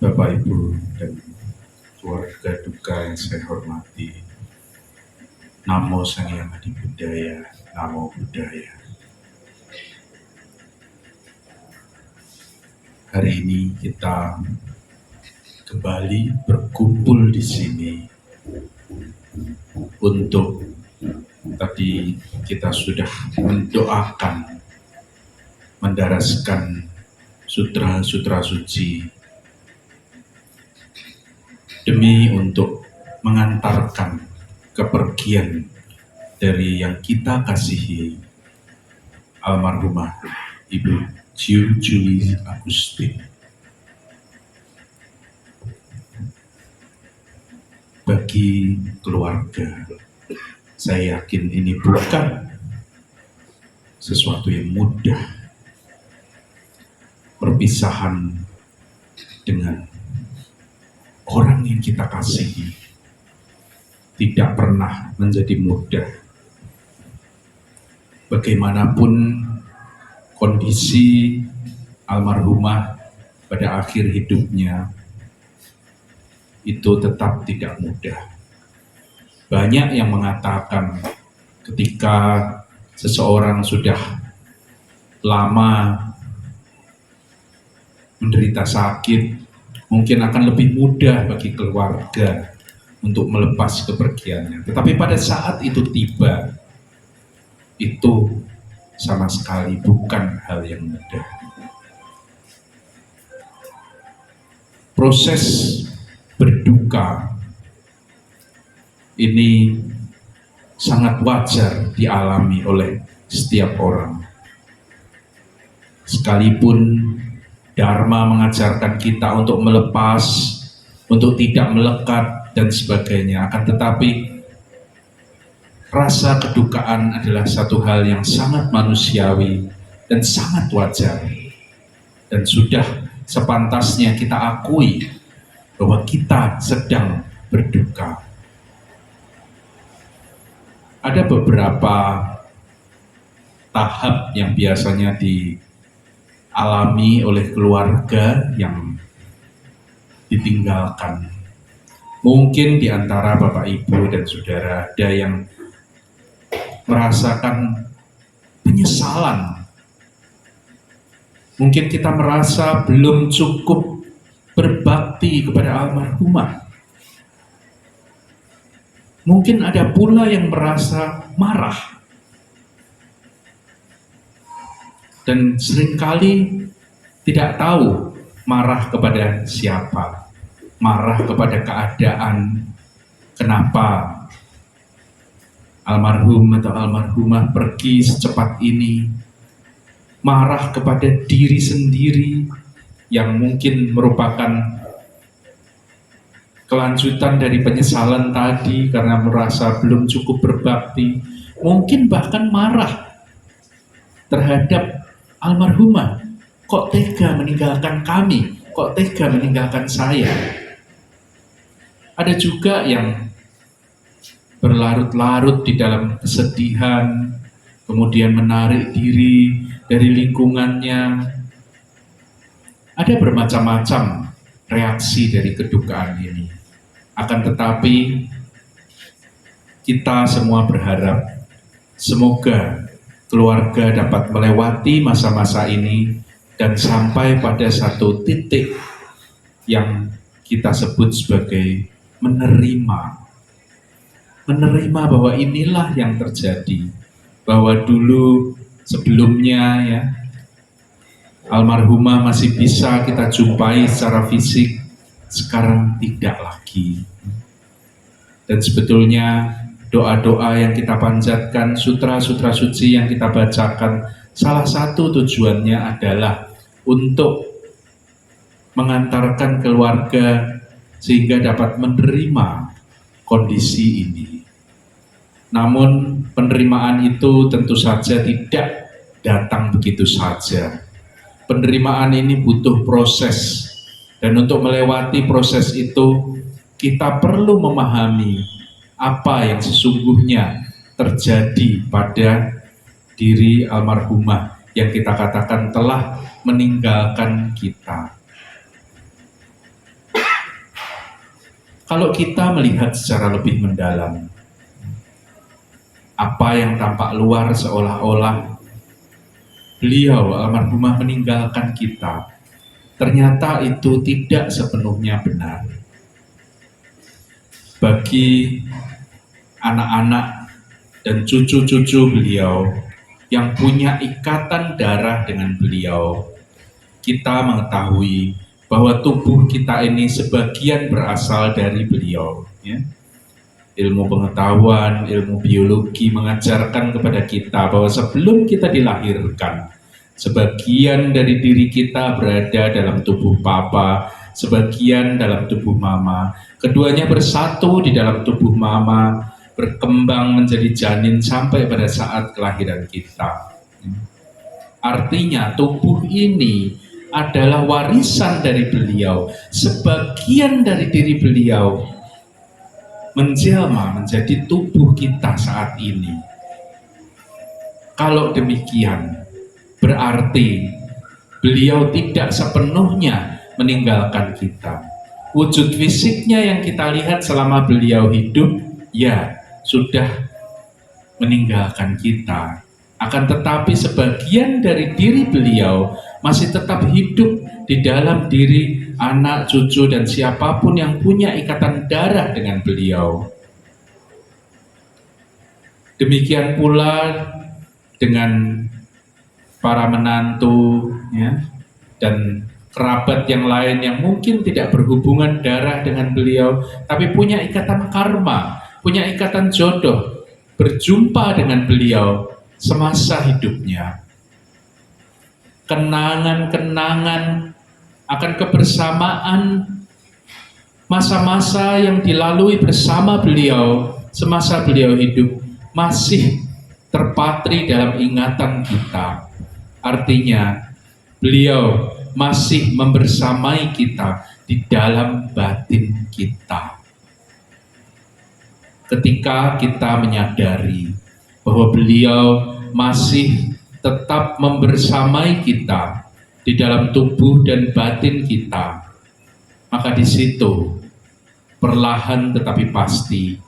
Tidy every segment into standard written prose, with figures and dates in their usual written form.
Bapak, Ibu, dan keluarga duka yang saya hormati, Namo Sang Hyang Adi Budaya, Namo Buddhaya. Hari ini kita kembali berkumpul di sini untuk tadi kita sudah mendoakan, mendaraskan sutra-sutra suci demi untuk mengantarkan kepergian dari yang kita kasihi, almarhumah Ibu Chiu Julie Agustin. Bagi keluarga, saya yakin ini bukan sesuatu yang mudah. Perpisahan dengan orang yang kita kasihi tidak pernah menjadi mudah. Bagaimanapun kondisi almarhumah pada akhir hidupnya, itu tetap tidak mudah. Banyak yang mengatakan ketika seseorang sudah lama menderita sakit, mungkin akan lebih mudah bagi keluarga untuk melepas kepergiannya. Tetapi pada saat itu tiba, itu sama sekali bukan hal yang mudah. Proses berduka ini sangat wajar dialami oleh setiap orang. Sekalipun Dharma mengajarkan kita untuk melepas, untuk tidak melekat dan sebagainya, akan tetapi rasa kedukaan adalah satu hal yang sangat manusiawi dan sangat wajar, dan sudah sepantasnya kita akui bahwa kita sedang berduka. Ada beberapa tahap yang biasanya dialami oleh keluarga yang ditinggalkan. Mungkin di antara Bapak, Ibu, dan Saudara ada yang merasakan penyesalan. Mungkin kita merasa belum cukup berbakti kepada almarhumah. Mungkin ada pula yang merasa marah. Dan seringkali tidak tahu marah kepada siapa, marah kepada keadaan, kenapa almarhum atau almarhumah pergi secepat ini, marah kepada diri sendiri yang mungkin merupakan kelanjutan dari penyesalan tadi karena merasa belum cukup berbakti, mungkin bahkan marah terhadap almarhumah. Kok tega meninggalkan kami? Kok tega meninggalkan saya? Ada juga yang berlarut-larut di dalam kesedihan, kemudian menarik diri dari lingkungannya. Ada bermacam-macam reaksi dari kedukaan ini. Akan tetapi kita semua berharap semoga keluarga dapat melewati masa-masa ini dan sampai pada satu titik yang kita sebut sebagai menerima bahwa inilah yang terjadi, bahwa dulu sebelumnya ya almarhumah masih bisa kita jumpai secara fisik, sekarang tidak lagi. Dan sebetulnya doa-doa yang kita panjatkan, sutra-sutra suci yang kita bacakan, salah satu tujuannya adalah untuk mengantarkan keluarga sehingga dapat menerima kondisi ini. Namun penerimaan itu tentu saja tidak datang begitu saja. Penerimaan ini butuh proses, dan untuk melewati proses itu kita perlu memahami apa yang sesungguhnya terjadi pada diri almarhumah yang kita katakan telah meninggalkan kita. Kalau kita melihat secara lebih mendalam, apa yang tampak luar seolah-olah beliau almarhumah meninggalkan kita, ternyata itu tidak sepenuhnya benar. Bagi anak-anak dan cucu-cucu beliau yang punya ikatan darah dengan beliau, kita mengetahui bahwa tubuh kita ini sebagian berasal dari beliau, ya. Ilmu pengetahuan, ilmu biologi mengajarkan kepada kita bahwa sebelum kita dilahirkan, sebagian dari diri kita berada dalam tubuh papa, sebagian dalam tubuh mama. Keduanya bersatu di dalam tubuh mama, berkembang menjadi janin sampai pada saat kelahiran kita. Artinya tubuh ini adalah warisan dari beliau. Sebagian dari diri beliau menjelma menjadi tubuh kita saat ini. Kalau demikian, berarti beliau tidak sepenuhnya meninggalkan kita. Wujud fisiknya yang kita lihat selama beliau hidup, ya sudah meninggalkan kita. Akan tetapi sebagian dari diri beliau masih tetap hidup di dalam diri anak, cucu, dan siapapun yang punya ikatan darah dengan beliau. Demikian pula dengan para menantu, ya, dan kerabat yang lain yang mungkin tidak berhubungan darah dengan beliau, tapi punya ikatan karma, punya ikatan jodoh, berjumpa dengan beliau semasa hidupnya. Kenangan-kenangan akan kebersamaan masa-masa yang dilalui bersama beliau semasa beliau hidup masih terpatri dalam ingatan kita. Artinya beliau masih membersamai kita di dalam batin kita. Ketika kita menyadari bahwa beliau masih tetap membersamai kita di dalam tubuh dan batin kita, maka di situ perlahan tetapi pasti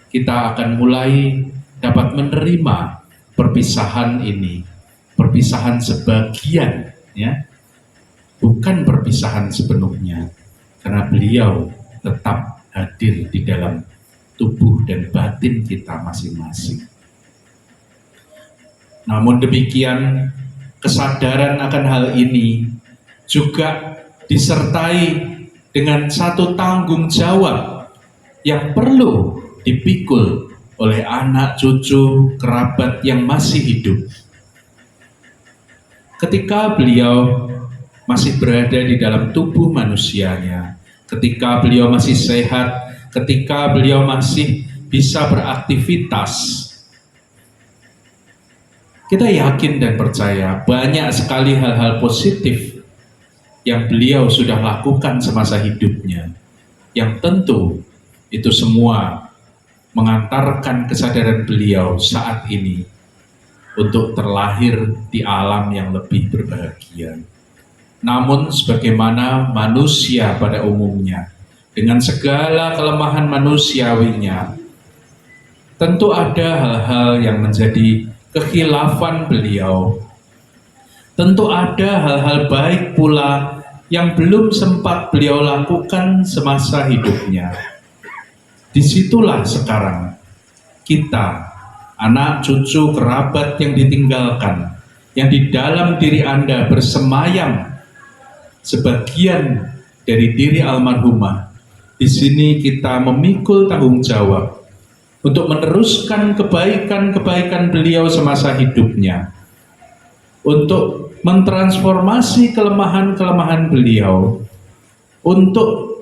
kita akan mulai dapat menerima perpisahan ini, perpisahan sebagian, ya, bukan perpisahan sepenuhnya, karena beliau tetap hadir di dalam tubuh dan batin kita masing-masing. Namun demikian, kesadaran akan hal ini juga disertai dengan satu tanggung jawab yang perlu dipikul oleh anak, cucu, kerabat yang masih hidup. Ketika beliau masih berada di dalam tubuh manusianya, ketika beliau masih sehat, ketika beliau masih bisa beraktivitas, kita yakin dan percaya banyak sekali hal-hal positif yang beliau sudah lakukan semasa hidupnya, yang tentu itu semua mengantarkan kesadaran beliau saat ini untuk terlahir di alam yang lebih berbahagia. Namun sebagaimana manusia pada umumnya, dengan segala kelemahan manusiawinya, tentu ada hal-hal yang menjadi kekhilafan beliau. Tentu ada hal-hal baik pula yang belum sempat beliau lakukan semasa hidupnya. Disitulah sekarang kita, anak, cucu, kerabat yang ditinggalkan, yang di dalam diri Anda bersemayam sebagian dari diri almarhumah. Di sini kita memikul tanggung jawab untuk meneruskan kebaikan-kebaikan beliau semasa hidupnya, untuk mentransformasi kelemahan-kelemahan beliau, untuk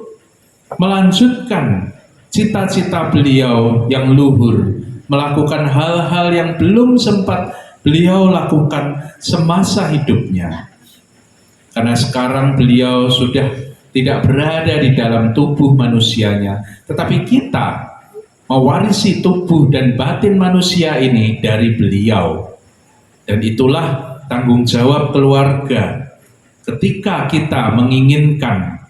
melanjutkan cita-cita beliau yang luhur, melakukan hal-hal yang belum sempat beliau lakukan semasa hidupnya. Karena sekarang beliau sudah tidak berada di dalam tubuh manusianya, tetapi kita mewarisi tubuh dan batin manusia ini dari beliau. Dan itulah tanggung jawab keluarga ketika kita menginginkan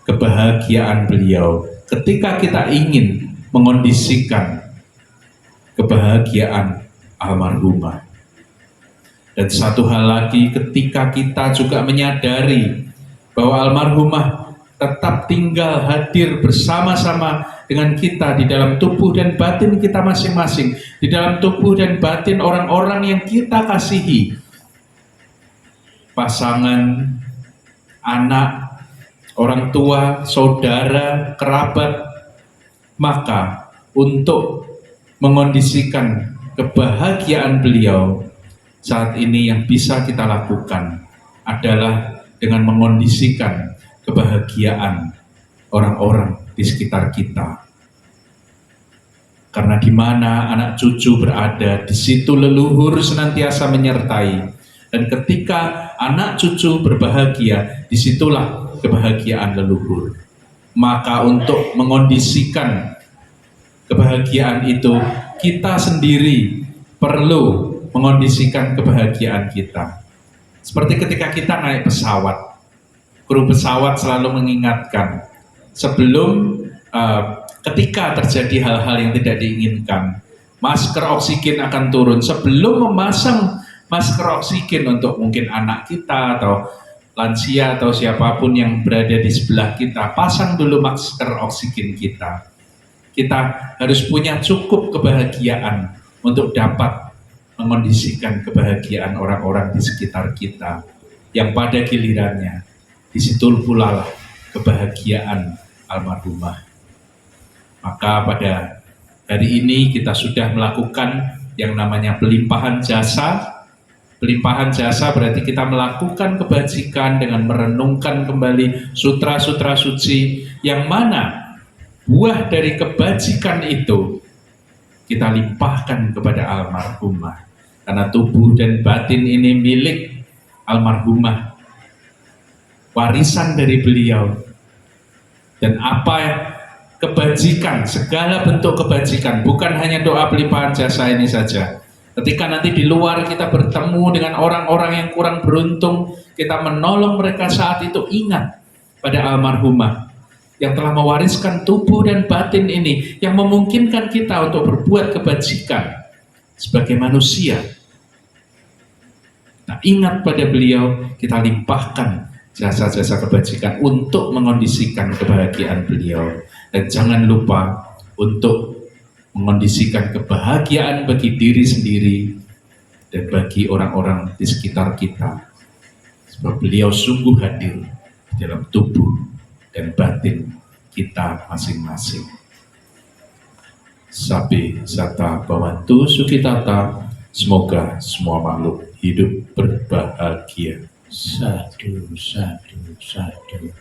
kebahagiaan kebahagiaan beliau ketika kita ingin mengondisikan kebahagiaan almarhumah. Dan satu hal lagi, ketika kita juga menyadari bahwa almarhumah tetap tinggal hadir bersama-sama dengan kita di dalam tubuh dan batin kita masing-masing, di dalam tubuh dan batin orang-orang yang kita kasihi, pasangan, anak, orang tua, saudara, kerabat, maka untuk mengondisikan kebahagiaan beliau saat ini yang bisa kita lakukan adalah dengan mengondisikan kebahagiaan orang-orang di sekitar kita. Karena di mana anak cucu berada, di situ leluhur senantiasa menyertai. Dan ketika anak cucu berbahagia, disitulah kebahagiaan leluhur. Maka untuk mengondisikan kebahagiaan itu, kita sendiri perlu mengondisikan kebahagiaan kita. Seperti ketika kita naik pesawat, kru pesawat selalu mengingatkan sebelum ketika terjadi hal-hal yang tidak diinginkan, masker oksigen akan turun. Sebelum memasang masker oksigen untuk mungkin anak kita atau lansia atau siapapun yang berada di sebelah kita, pasang dulu masker oksigen kita. Kita harus punya cukup kebahagiaan untuk dapat mengondisikan kebahagiaan orang-orang di sekitar kita, yang pada gilirannya disitu pula lah kebahagiaan almarhumah. Maka pada hari ini kita sudah melakukan yang namanya pelimpahan jasa. Pelimpahan jasa berarti kita melakukan kebajikan dengan merenungkan kembali sutra-sutra suci, yang mana buah dari kebajikan itu kita limpahkan kepada almarhumah. Karena tubuh dan batin ini milik almarhumah, warisan dari beliau. Dan apa kebajikan, segala bentuk kebajikan, bukan hanya doa pelimpahan jasa ini saja. Ketika nanti di luar kita bertemu dengan orang-orang yang kurang beruntung, kita menolong mereka saat itu, ingat pada almarhumah yang telah mewariskan tubuh dan batin ini, yang memungkinkan kita untuk berbuat kebajikan sebagai manusia. Nah, ingat pada beliau, kita limpahkan jasa-jasa kebajikan untuk mengondisikan kebahagiaan beliau. Dan jangan lupa untuk mengondisikan kebahagiaan bagi diri sendiri dan bagi orang-orang di sekitar kita. Sebab beliau sungguh hadir di dalam tubuh dan batin kita masing-masing. Sabi Sata Bawantu Sukitata, semoga semua makhluk hidup berbahagia. Sadu, sadu, sadu.